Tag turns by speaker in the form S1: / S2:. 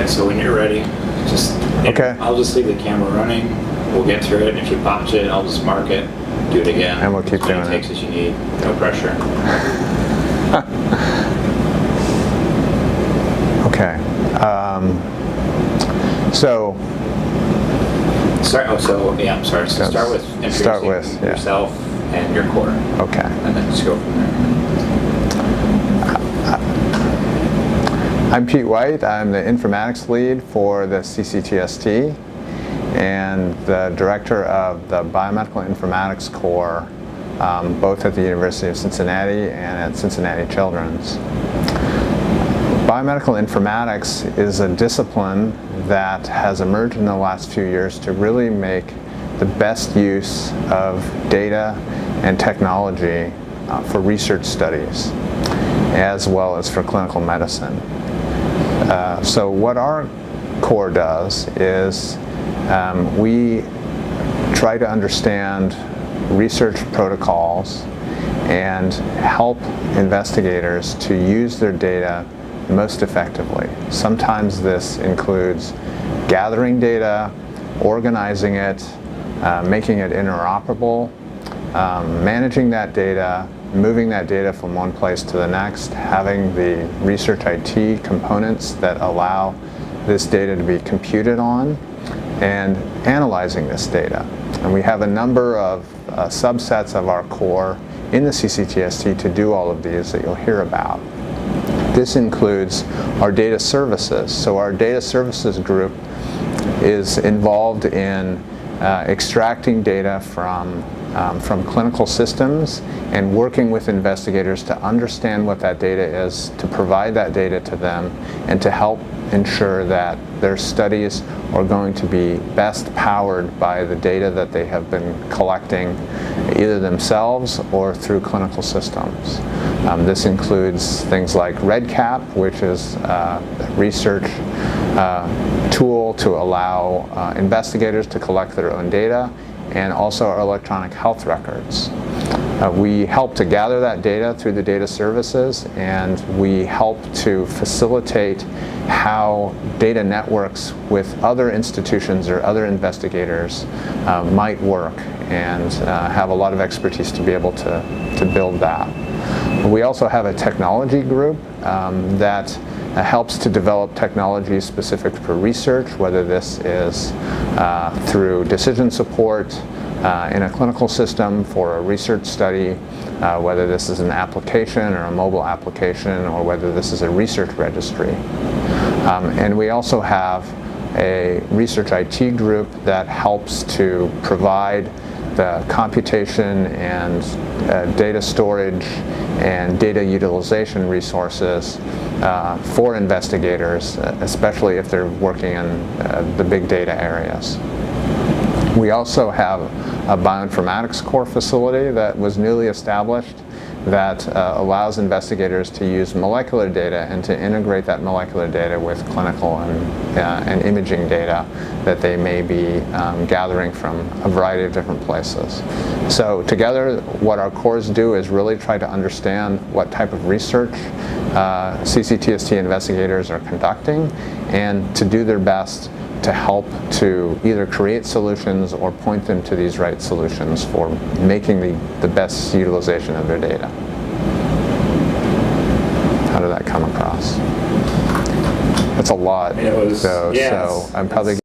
S1: Alright, so when you're ready, just
S2: Okay.
S1: I'll just leave the camera running. We'll get through it. And if you botch it, I'll just mark it, do it again.
S2: And we'll keep
S1: as many
S2: doing it.
S1: takes as you need. No pressure.
S2: Okay. So
S1: Start. Oh, so yeah. I'm sorry. So
S2: Yes.
S1: start with introducing
S2: yeah.
S1: yourself and your core,
S2: okay.
S1: and then just go from there.
S2: I'm Pete White. I'm the informatics lead for the CCTST and the director of the Biomedical Informatics Core, both at the University of Cincinnati and at Cincinnati Children's. Biomedical informatics is a discipline that has emerged in the last few years to really make the best use of data and technology for research studies, as well as for clinical medicine. So what our core does is we try to understand research protocols and help investigators to use their data most effectively. Sometimes this includes gathering data, organizing it, making it interoperable, managing that data, moving that data from one place to the next, having the research IT components that allow this data to be computed on, and analyzing this data. And we have a number of subsets of our core in the CCTST to do all of these that you'll hear about. This includes our data services. So our data services group is involved in extracting data from clinical systems and working with investigators to understand what that data is, to provide that data to them, and to help ensure that their studies are going to be best powered by the data that they have been collecting either themselves or through clinical systems. This includes things like REDCap, which is a research tool to allow investigators to collect their own data, and also our electronic health records. We help to gather that data through the data services, and we help to facilitate how data networks with other institutions or other investigators might work, and have a lot of expertise to be able to build that. We also have a technology group that helps to develop technology specific for research, whether this is through decision support in a clinical system for a research study, whether this is an application or a mobile application, or whether this is a research registry. And we also have a research IT group that helps to provide the computation and data storage and data utilization resources for investigators, especially if they're working in the big data areas. We also have a bioinformatics core facility that was newly established that allows investigators to use molecular data and to integrate that molecular data with clinical and imaging data that they may be gathering from a variety of different places. So together, what our cores do is really try to understand what type of research CCTST investigators are conducting, and to do their best to help to either create solutions or point them to these right solutions for making the best utilization of their data. How did that come across? That's a lot.
S1: It was,
S2: so
S1: yeah,
S2: I'm probably